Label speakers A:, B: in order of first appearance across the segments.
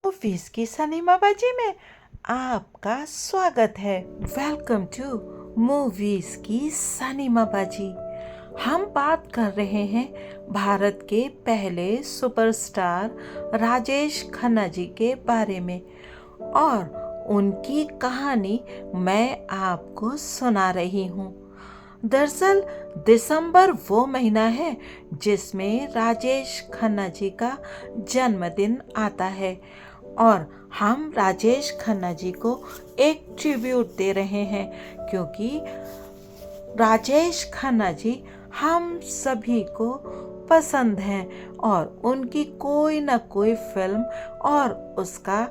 A: Movies की सिनेमाबाजी में आपका स्वागत है। वेलकम टू मूवीज की सिनेमाबाजी। हम बात कर रहे हैं भारत के पहले सुपरस्टार राजेश खन्ना जी के बारे में और उनकी कहानी मैं आपको सुना रही हूँ। दरअसल दिसंबर वो महीना है जिसमें राजेश खन्ना जी का जन्मदिन आता है और हम राजेश खन्ना जी को एक ट्रिब्यूट दे रहे हैं क्योंकि राजेश खन्ना जी हम सभी को पसंद हैं और उनकी कोई ना कोई फिल्म और उसका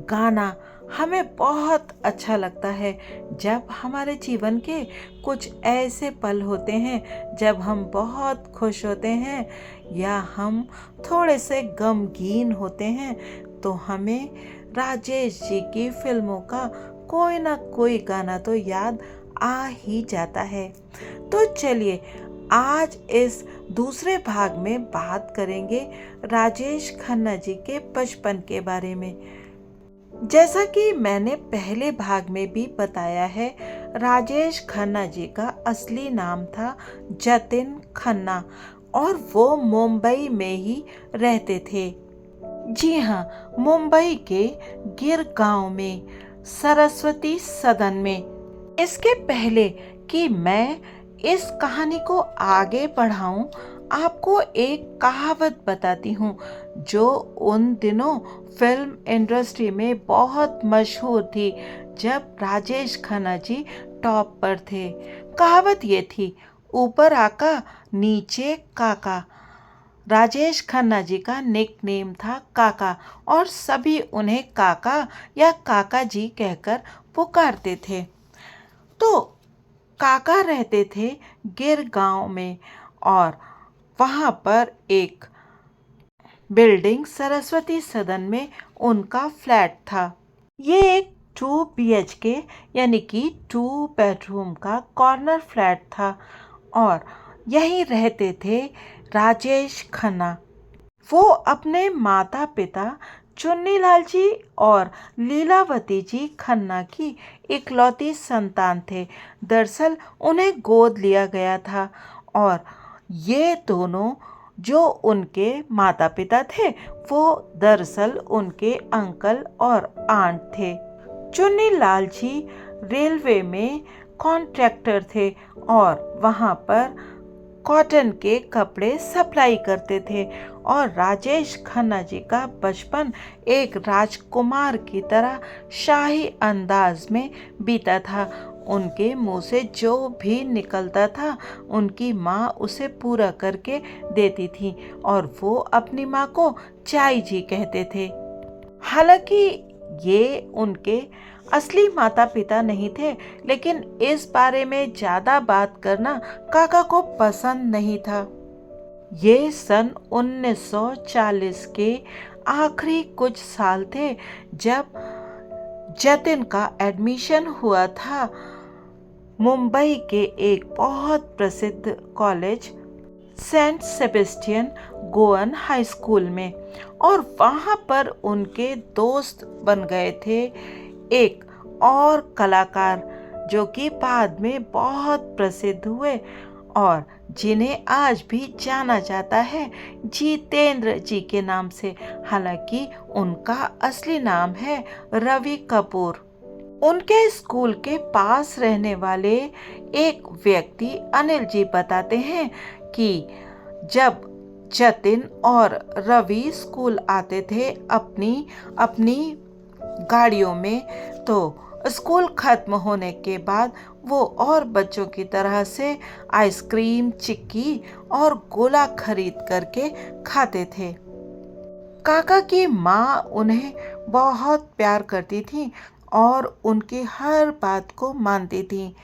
A: गाना हमें बहुत अच्छा लगता है। जब हमारे जीवन के कुछ ऐसे पल होते हैं जब हम बहुत खुश होते हैं या हम थोड़े से गमगीन होते हैं तो हमें राजेश जी की फिल्मों का कोई ना कोई गाना तो याद आ ही जाता है। तो चलिए आज इस दूसरे भाग में बात करेंगे राजेश खन्ना जी के बचपन के बारे में। जैसा कि मैंने पहले भाग में भी बताया है, राजेश खन्ना जी का असली नाम था जतिन खन्ना और वो मुंबई में ही रहते थे। जी हाँ, मुंबई के गिर गांव में सरस्वती सदन में। इसके पहले कि मैं इस कहानी को आगे बढ़ाऊं, आपको एक कहावत बताती हूँ जो उन दिनों फिल्म इंडस्ट्री में बहुत मशहूर थी जब राजेश खन्ना जी टॉप पर थे। कहावत ये थी, ऊपर आका नीचे काका। राजेश खन्ना जी का निक नेम था काका और सभी उन्हें काका या काका जी कहकर पुकारते थे। तो काका रहते थे गिर गांव में और वहाँ पर एक बिल्डिंग सरस्वती सदन में उनका फ्लैट था। ये एक 2 BHK यानी कि 2 बेडरूम का कॉर्नर फ्लैट था और यहीं रहते थे राजेश खन्ना। वो अपने माता पिता चुन्नीलाल जी और लीलावती जी खन्ना की इकलौती संतान थे। दरअसल उन्हें गोद लिया गया था और ये दोनों जो उनके माता पिता थे वो दरअसल उनके अंकल और आंट थे। चुन्नीलाल जी रेलवे में कॉन्ट्रैक्टर थे और वहाँ पर कॉटन के कपड़े सप्लाई करते थे और राजेश खन्ना जी का बचपन एक राजकुमार की तरह शाही अंदाज में बीता था। उनके मुंह से जो भी निकलता था उनकी माँ उसे पूरा करके देती थी और वो अपनी माँ को चाई जी कहते थे। हालांकि ये उनके असली माता पिता नहीं थे, लेकिन इस बारे में ज़्यादा बात करना काका को पसंद नहीं था। ये सन 1940 के आखिरी कुछ साल थे जब जतिन का एडमिशन हुआ था मुंबई के एक बहुत प्रसिद्ध college Saint Sebastian Goan high school में और वहाँ पर उनके दोस्त बन गए थे एक और कलाकार जो कि बाद में बहुत प्रसिद्ध हुए और जिन्हें आज भी जाना जाता है जितेंद्र जी के नाम से। हालांकि उनका असली नाम है रवि कपूर। उनके स्कूल के पास रहने वाले एक व्यक्ति अनिल जी बताते हैं कि जब जतिन और रवि स्कूल आते थे अपनी अपनी गाड़ियों में, तो स्कूल खत्म होने के बाद वो और बच्चों की तरह से आइसक्रीम, चिक्की और गोला खरीद करके खाते थे। काका की माँ उन्हें बहुत प्यार करती थी और उनकी हर बात को मानती थी।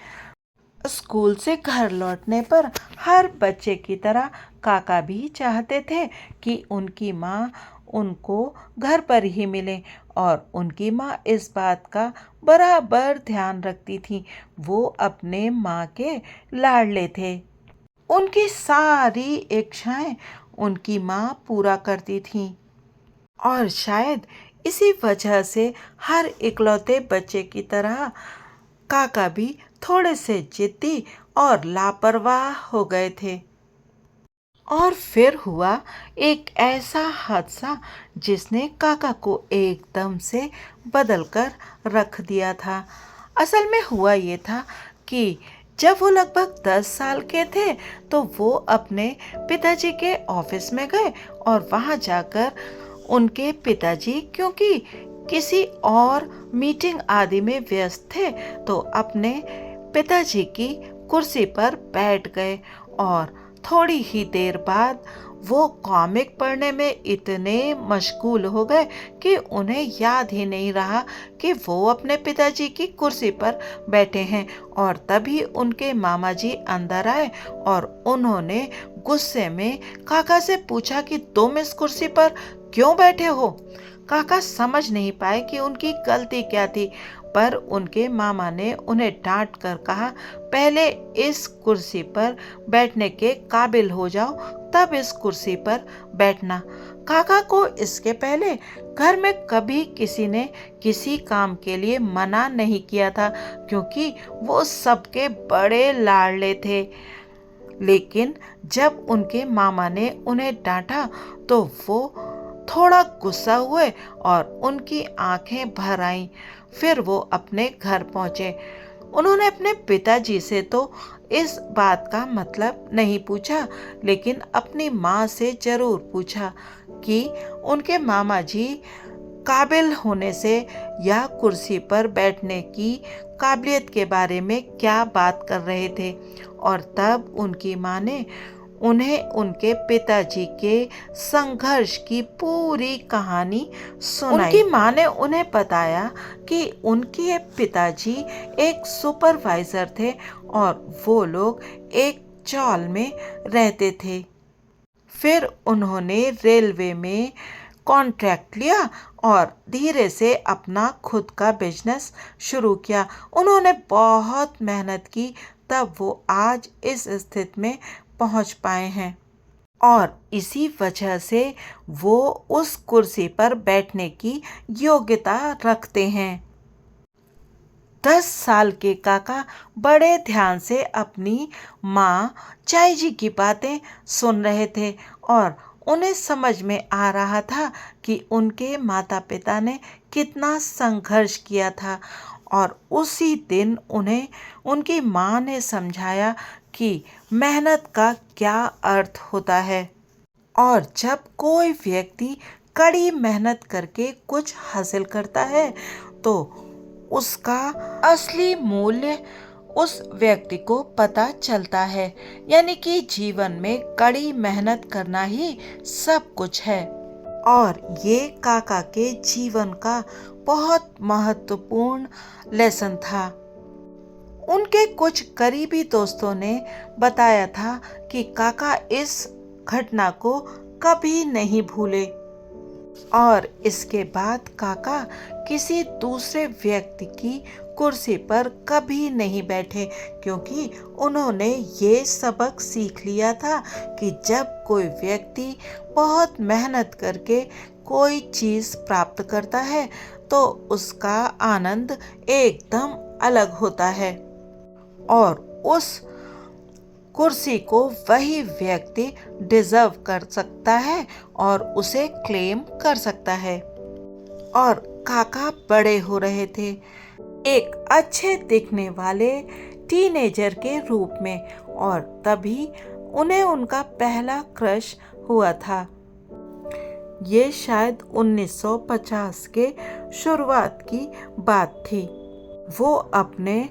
A: स्कूल से घर लौटने पर हर बच्चे की तरह काका भी चाहते थे कि उनकी माँ उनको घर पर ही मिले और उनकी माँ इस बात का बराबर ध्यान रखती थी। वो अपने माँ के लाडले थे। उनकी सारी इच्छाएं उनकी माँ पूरा करती थी और शायद इसी वजह से हर इकलौते बच्चे की तरह काका भी थोड़े से जिद्दी और लापरवाह हो गए थे। और फिर हुआ एक ऐसा हादसा जिसने काका को एकदम से बदल कर रख दिया था। असल में हुआ ये था कि जब वो लगभग 10 साल के थे तो वो अपने पिताजी के ऑफिस में गए और वहाँ जाकर उनके पिताजी क्योंकि किसी और मीटिंग आदि में व्यस्त थे तो अपने पिताजी की कुर्सी पर बैठ गए और थोड़ी ही देर बाद वो कॉमिक पढ़ने में इतने मशगूल हो गए कि उन्हें याद ही नहीं रहा कि वो अपने पिताजी की कुर्सी पर बैठे हैं। और तभी उनके मामा जी अंदर आए और उन्होंने गुस्से में काका से पूछा कि तुम इस कुर्सी पर क्यों बैठे हो। काका समझ नहीं पाए कि उनकी गलती क्या थी, पर उनके मामा ने उन्हें डांट कर कहा, पहले इस कुर्सी पर बैठने के काबिल हो जाओ, तब इस कुर्सी पर बैठना। काका को इसके पहले घर में कभी किसी ने किसी काम के लिए मना नहीं किया था, क्योंकि वो सबके बड़े लाडले थे। लेकिन जब उनके मामा ने उन्हें डांटा तो वो थोड़ा गुस्सा हुए और उनकी आंखें भर आईं। फिर वो अपने घर पहुंचे। उन्होंने अपने पिताजी से तो इस बात का मतलब नहीं पूछा, लेकिन अपनी माँ से जरूर पूछा कि उनके मामा जी काबिल होने से या कुर्सी पर बैठने की काबिलियत के बारे में क्या बात कर रहे थे। और तब उनकी माँ ने उन्हें उनके पिताजी के संघर्ष की पूरी कहानी सुनाई। उनकी माँ ने उन्हें बताया कि उनके पिताजी एक सुपरवाइजर थे और वो लोग एक चॉल में रहते थे। फिर उन्होंने रेलवे में कॉन्ट्रैक्ट लिया और धीरे से अपना खुद का बिजनेस शुरू किया। उन्होंने बहुत मेहनत की, तब वो आज इस स्थिति में पहुंच पाए हैं और इसी वजह से वो उस कुर्सी पर बैठने की योग्यता रखते हैं। 10 साल के काका बड़े ध्यान से अपनी माँ चाई जी की बातें सुन रहे थे और उन्हें समझ में आ रहा था कि उनके माता पिता ने कितना संघर्ष किया था। और उसी दिन उन्हें उनकी माँ ने समझाया कि मेहनत का क्या अर्थ होता है और जब कोई व्यक्ति कड़ी मेहनत करके कुछ हासिल करता है तो उसका असली मूल्य उस व्यक्ति को पता चलता है। यानी कि जीवन में कड़ी मेहनत करना ही सब कुछ है। और ये काका के जीवन का बहुत महत्वपूर्ण लेसन था। उनके कुछ करीबी दोस्तों ने बताया था कि काका इस घटना को कभी नहीं भूले और इसके बाद काका किसी दूसरे व्यक्ति की कुर्सी पर कभी नहीं बैठे, क्योंकि उन्होंने ये सबक सीख लिया था कि जब कोई व्यक्ति बहुत मेहनत करके कोई चीज़ प्राप्त करता है तो उसका आनंद एकदम अलग होता है और उस कुर्सी को वही व्यक्ति डिजर्व कर सकता है और उसे क्लेम कर सकता है। और काका बड़े हो रहे थे, एक अच्छे दिखने वाले टीनेजर के रूप में, और तभी उन्हें उनका पहला क्रश हुआ था। ये शायद 1950 के शुरुआत की बात थी। वो अपने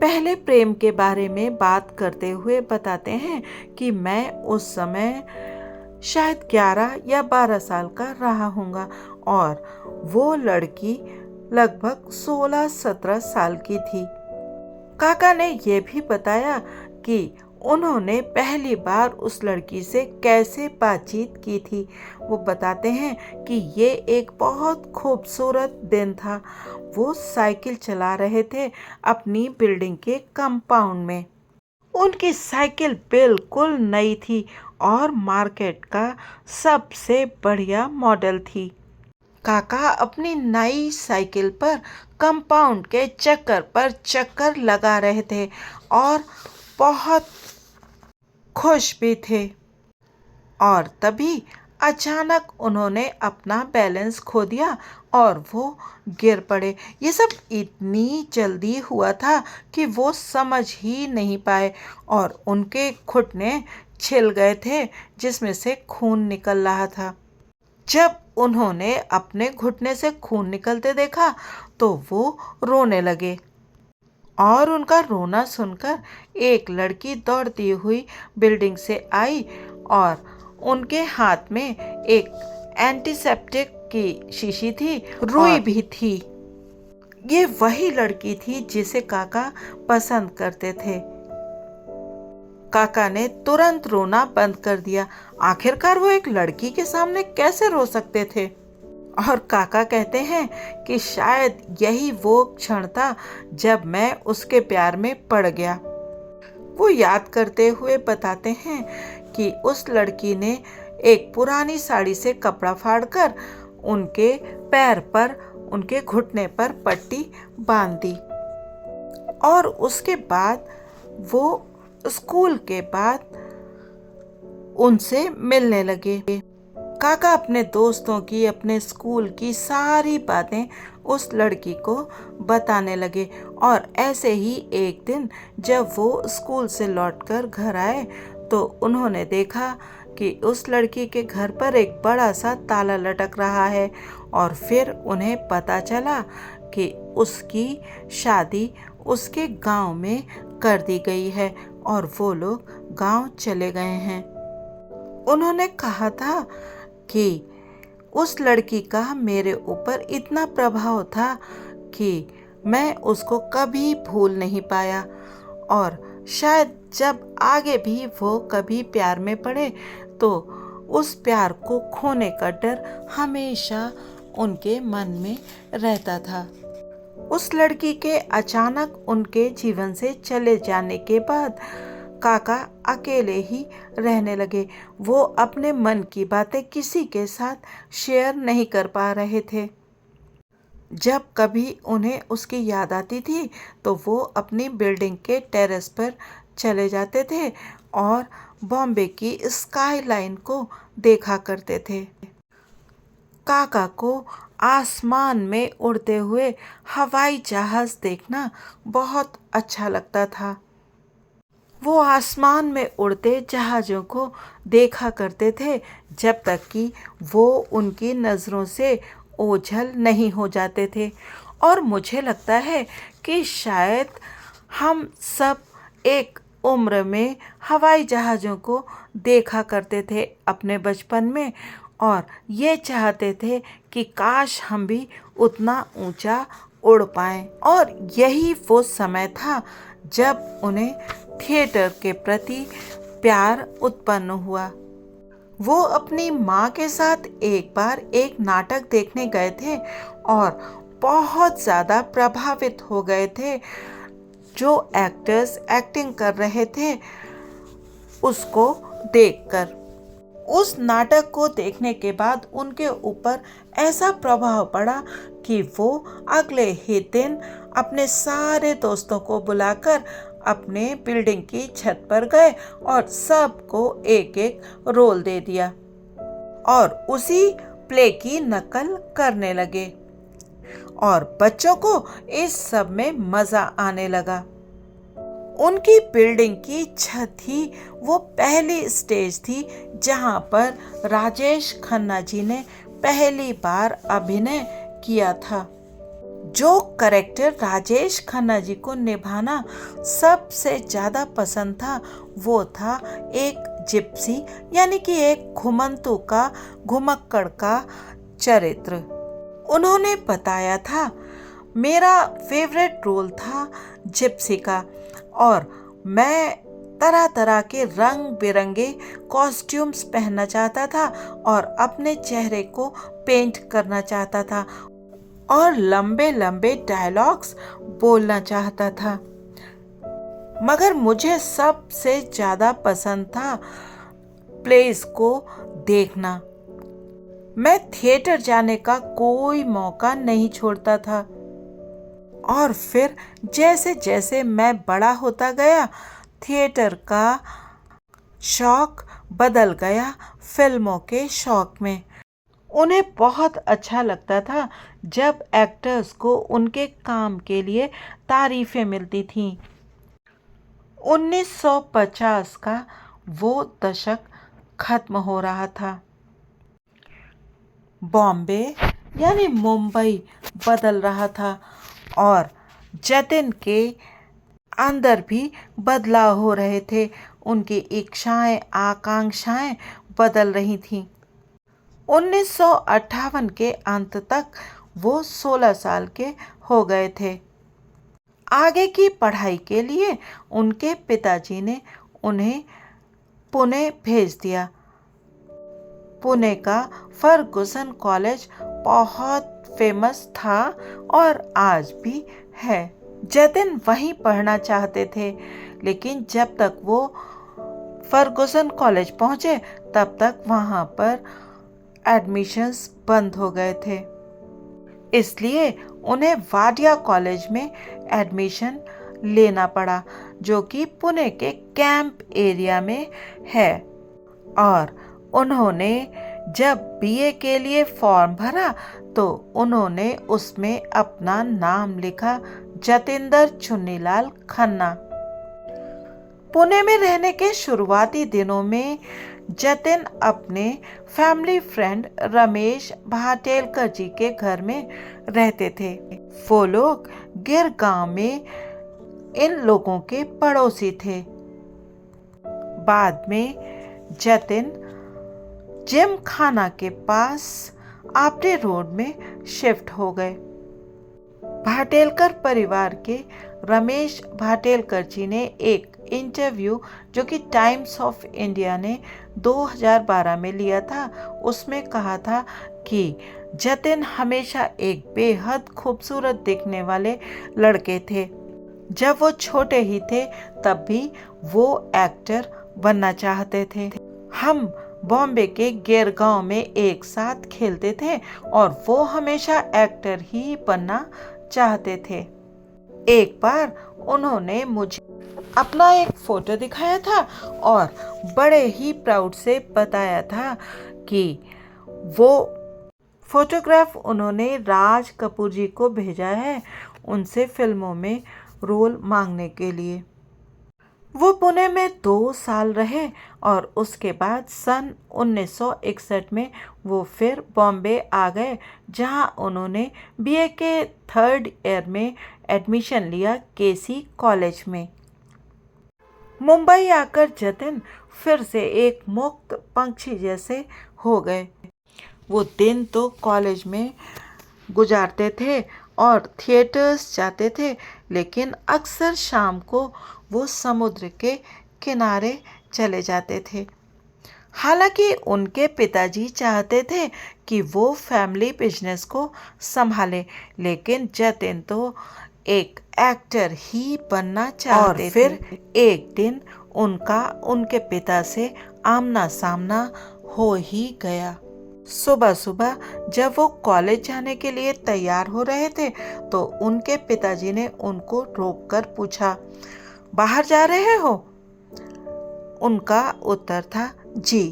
A: पहले प्रेम के बारे में बात करते हुए बताते हैं कि मैं उस समय शायद 11 या 12 साल का रहा हूँगा और वो लड़की लगभग 16-17 साल की थी। काका ने ये भी बताया कि उन्होंने पहली बार उस लड़की से कैसे बातचीत की थी। वो बताते हैं कि ये एक बहुत खूबसूरत दिन था। वो साइकिल चला रहे थे अपनी बिल्डिंग के कंपाउंड में। उनकी साइकिल बिल्कुल नई थी और मार्केट का सबसे बढ़िया मॉडल थी। काका अपनी नई साइकिल पर कंपाउंड के चक्कर पर चक्कर लगा रहे थे और बहुत खुश भी थे। और तभी अचानक उन्होंने अपना बैलेंस खो दिया और वो गिर पड़े। ये सब इतनी जल्दी हुआ था कि वो समझ ही नहीं पाए और उनके घुटने छिल गए थे जिसमें से खून निकल रहा था। जब उन्होंने अपने घुटने से खून निकलते देखा तो वो रोने लगे और उनका रोना सुनकर एक लड़की दौड़ती हुई बिल्डिंग से आई और उनके हाथ में एक एंटीसेप्टिक की शीशी थी, रुई भी थी। ये वही लड़की थी जिसे काका पसंद करते थे। काका ने तुरंत रोना बंद कर दिया। आखिरकार वो एक लड़की के सामने कैसे रो सकते थे। और काका कहते हैं कि शायद यही वो क्षण था जब मैं उसके प्यार में पड़ गया। वो याद करते हुए बताते हैं कि उस लड़की ने एक पुरानी साड़ी से कपड़ा फाड़कर उनके पैर पर, उनके घुटने पर पट्टी बांध दी और उसके बाद वो स्कूल के बाद उनसे मिलने लगे। काका अपने दोस्तों की, अपने स्कूल की सारी बातें उस लड़की को बताने लगे और ऐसे ही एक दिन जब वो स्कूल से लौटकर घर आए तो उन्होंने देखा कि उस लड़की के घर पर एक बड़ा सा ताला लटक रहा है और फिर उन्हें पता चला कि उसकी शादी उसके गांव में कर दी गई है और वो लोग गांव चले गए हैं। उन्होंने कहा था कि उस लड़की का मेरे ऊपर इतना प्रभाव था कि मैं उसको कभी भूल नहीं पाया और शायद जब आगे भी वो कभी प्यार में पड़े तो उस प्यार को खोने का डर हमेशा उनके मन में रहता था। उस लड़की के अचानक उनके जीवन से चले जाने के बाद काका अकेले ही रहने लगे। वो अपने मन की बातें किसी के साथ शेयर नहीं कर पा रहे थे। जब कभी उन्हें उसकी याद आती थी तो वो अपनी बिल्डिंग के टेरेस पर चले जाते थे और बॉम्बे की स्काई लाइन को देखा करते थे। काका को आसमान में उड़ते हुए हवाई जहाज देखना बहुत अच्छा लगता था। वो आसमान में उड़ते जहाज़ों को देखा करते थे जब तक कि वो उनकी नज़रों से ओझल नहीं हो जाते थे। और मुझे लगता है कि शायद हम सब एक उम्र में हवाई जहाज़ों को देखा करते थे अपने बचपन में और ये चाहते थे कि काश हम भी उतना ऊंचा उड़ पाएं। और यही वो समय था जब उन्हें थिएटर के प्रति प्यार उत्पन्न हुआ। वो अपनी माँ के साथ एक बार एक नाटक देखने गए थे और बहुत ज़्यादा प्रभावित हो गए थे। जो एक्टर्स एक्टिंग कर रहे थे उसको देखकर। उस नाटक को देखने के बाद उनके ऊपर ऐसा प्रभाव पड़ा कि वो अगले ही दिन अपने सारे दोस्तों को बुलाकर अपने बिल्डिंग की छत पर गए और सबको एक एक रोल दे दिया और उसी प्ले की नकल करने लगे और बच्चों को इस सब में मजा आने लगा। उनकी बिल्डिंग की छत ही वो पहली स्टेज थी जहां पर राजेश खन्ना जी ने पहली बार अभिनय किया था। जो कैरेक्टर राजेश खन्ना जी को निभाना सबसे ज़्यादा पसंद था वो था एक जिप्सी, यानी कि एक घुमंतू का, घुमक्कड़ का चरित्र। उन्होंने बताया था मेरा फेवरेट रोल था जिप्सी का और मैं तरह तरह के रंग बिरंगे कॉस्ट्यूम्स पहनना चाहता था और अपने चेहरे को पेंट करना चाहता था और लंबे लंबे डायलॉग्स बोलना चाहता था। मगर मुझे सबसे ज़्यादा पसंद था प्लेस को देखना। मैं थिएटर जाने का कोई मौका नहीं छोड़ता था। और फिर जैसे जैसे मैं बड़ा होता गया, थिएटर का शौक बदल गया फिल्मों के शौक में। उन्हें बहुत अच्छा लगता था जब एक्टर्स को उनके काम के लिए तारीफें मिलती थीं। 1950 का वो दशक खत्म हो रहा था। बॉम्बे यानी मुंबई बदल रहा था और जतिन के अंदर भी बदलाव हो रहे थे। उनकी इच्छाएं, आकांक्षाएं बदल रही थीं। 1958 के अंत तक वो 16 साल के हो गए थे। आगे की पढ़ाई के लिए उनके पिताजी ने उन्हें पुणे भेज दिया। पुणे का फर्गुसन कॉलेज बहुत फेमस था और आज भी है। जतिन वहीं पढ़ना चाहते थे, लेकिन जब तक वो फर्गुसन कॉलेज पहुंचे तब तक वहां पर एडमिशन्स बंद हो गए थे। इसलिए उन्हें वाडिया कॉलेज में एडमिशन लेना पड़ा, जो कि पुणे के कैंप एरिया में है। और उन्होंने जब बीए के लिए फॉर्म भरा तो उन्होंने उसमें अपना नाम लिखा, जतिंदर चुन्नीलाल खन्ना। पुणे में रहने के शुरुआती दिनों में जतिन अपने फैमिली फ्रेंड रमेश भाटेलकर जी के घर में रहते थे। वो लोग गिरगांव में इन लोगों के पड़ोसी थे। बाद में जतिन जिम खाना के पास आपटे रोड में शिफ्ट हो गए। भाटेलकर परिवार के रमेश भाटेलकर जी ने एक इंटरव्यू जो कि टाइम्स ऑफ इंडिया ने 2012 में लिया था, उसमें कहा था कि जतिन हमेशा एक बेहद खूबसूरत दिखने वाले लड़के थे। जब वो छोटे ही थे तब भी वो एक्टर बनना चाहते थे। हम बॉम्बे के गिरगांव में एक साथ खेलते थे और वो हमेशा एक्टर ही बनना चाहते थे। एक बार उन्होंने मुझे अपना एक फोटो दिखाया था और बड़े ही प्राउड से बताया था कि वो फोटोग्राफ उन्होंने राज कपूर जी को भेजा है उनसे फिल्मों में रोल मांगने के लिए। वो पुणे में 2 साल रहे और उसके बाद सन 1961 में वो फिर बॉम्बे आ गए, जहां उन्होंने बीए के 3rd ईयर में एडमिशन लिया केसी कॉलेज में। मुंबई आकर जतिन फिर से एक मुक्त पंछी जैसे हो गए। वो दिन तो कॉलेज में गुजारते थे और थिएटर्स जाते थे, लेकिन अक्सर शाम को वो समुद्र के किनारे चले जाते थे। हालांकि उनके पिताजी चाहते थे कि वो फैमिली बिजनेस को संभाले, लेकिन जतिन तो एक एक्टर ही बनना चाहते थे। और फिर एक दिन उनका उनके पिता से आमना सामना हो ही गया। सुबह सुबह जब वो कॉलेज जाने के लिए तैयार हो रहे थे तो उनके पिताजी ने उनको रोककर पूछा, बाहर जा रहे हो? उनका उत्तर था जी।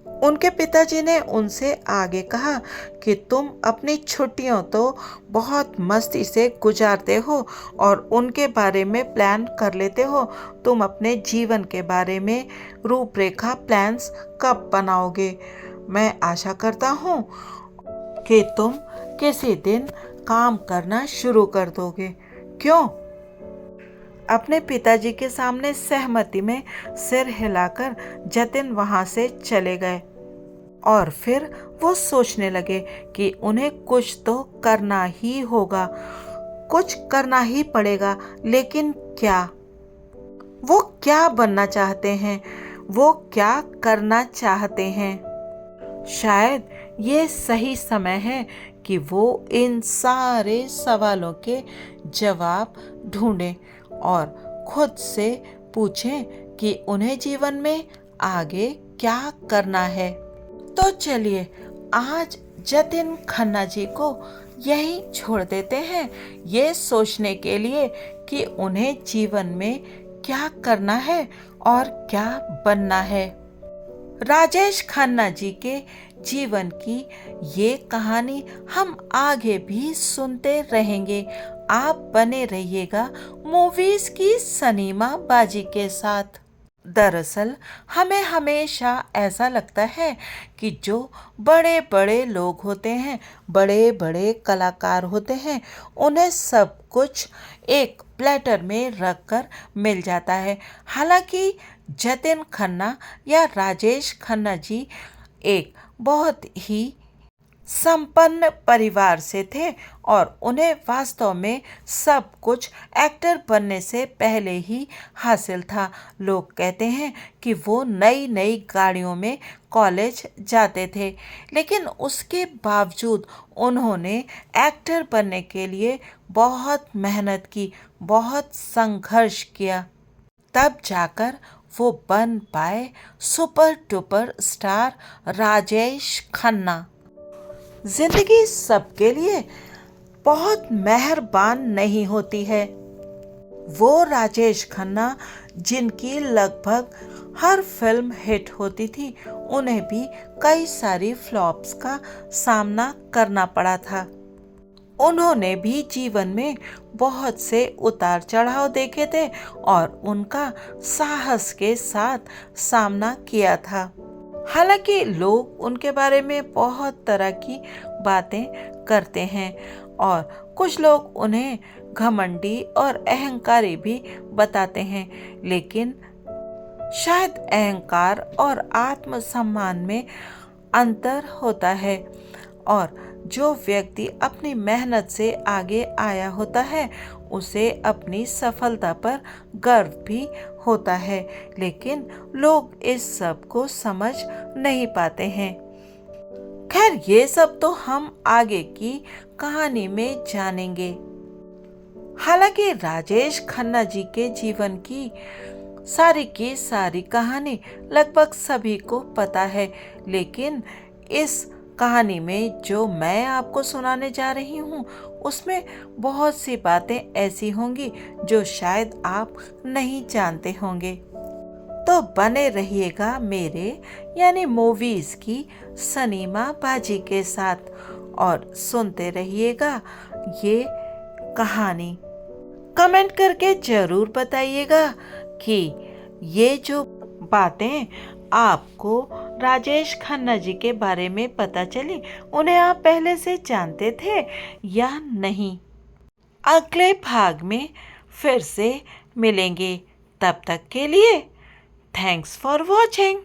A: उनके पिताजी ने उनसे आगे कहा कि तुम अपनी छुट्टियों तो बहुत मस्ती से गुजारते हो और उनके बारे में प्लान कर लेते हो, तुम अपने जीवन के बारे में रूपरेखा प्लान्स कब बनाओगे? मैं आशा करता हूँ कि तुम किसी दिन काम करना शुरू कर दोगे। क्यों? अपने पिताजी के सामने सहमति में सिर हिलाकर जतिन वहां से चले गए। और फिर वो सोचने लगे कि उन्हें कुछ तो करना ही होगा, कुछ करना ही पड़ेगा, लेकिन क्या? वो क्या बनना चाहते हैं? वो क्या करना चाहते हैं? शायद ये सही समय है कि वो इन सारे सवालों के जवाब ढूंढें और खुद से पूछें कि उन्हें जीवन में आगे क्या करना है। तो चलिए आज जतिन खन्ना जी को यही छोड़ देते हैं, ये सोचने के लिए कि उन्हें जीवन में क्या करना है और क्या बनना है। राजेश खन्ना जी के जीवन की ये कहानी हम आगे भी सुनते रहेंगे। आप बने रहिएगा मूवीज की सनीमा बाजी के साथ। दरअसल हमें हमेशा ऐसा लगता है कि जो बड़े बड़े लोग होते हैं, बड़े बड़े कलाकार होते हैं, उन्हें सब कुछ एक प्लेटर में रखकर मिल जाता है। हालांकि जतिन खन्ना या राजेश खन्ना जी एक बहुत ही संपन्न परिवार से थे और उन्हें वास्तव में सब कुछ एक्टर बनने से पहले ही हासिल था। लोग कहते हैं कि वो नई नई गाड़ियों में कॉलेज जाते थे, लेकिन उसके बावजूद उन्होंने एक्टर बनने के लिए बहुत मेहनत की, बहुत संघर्ष किया। तब जाकर वो बन पाए super duper star Rajesh Khanna. जिंदगी सबके लिए बहुत मेहरबान नहीं होती है। वो राजेश खन्ना जिनकी लगभग हर फिल्म हिट होती थी, उन्हें भी कई सारी फ्लॉप्स का सामना करना पड़ा था। उन्होंने भी जीवन में बहुत से उतार चढ़ाव देखे थे और उनका साहस के साथ सामना किया था। हालांकि लोग उनके बारे में बहुत तरह की बातें करते हैं और कुछ लोग उन्हें घमंडी और अहंकारी भी बताते हैं, लेकिन शायद अहंकार और आत्मसम्मान में अंतर होता है और जो व्यक्ति अपनी मेहनत से आगे आया होता है उसे अपनी सफलता पर गर्व भी होता है, लेकिन लोग इस सब को समझ नहीं पाते हैं। खैर, ये सब तो हम आगे की कहानी में जानेंगे। हालांकि राजेश खन्ना जी के जीवन की सारी कहानी लगभग सभी को पता है, लेकिन इस कहानी में जो मैं आपको सुनाने जा रही हूँ उसमें बहुत सी बातें ऐसी होंगी जो शायद आप नहीं जानते होंगे। तो बने रहिएगा मेरे यानी मूवीज की सनीमा बाजी के साथ और सुनते रहिएगा ये कहानी। कमेंट करके जरूर बताइएगा कि ये जो बातें आपको राजेश खन्ना जी के बारे में पता चली, उन्हें आप पहले से जानते थे या नहीं। अगले भाग में फिर से मिलेंगे, तब तक के लिए थैंक्स फॉर वॉचिंग।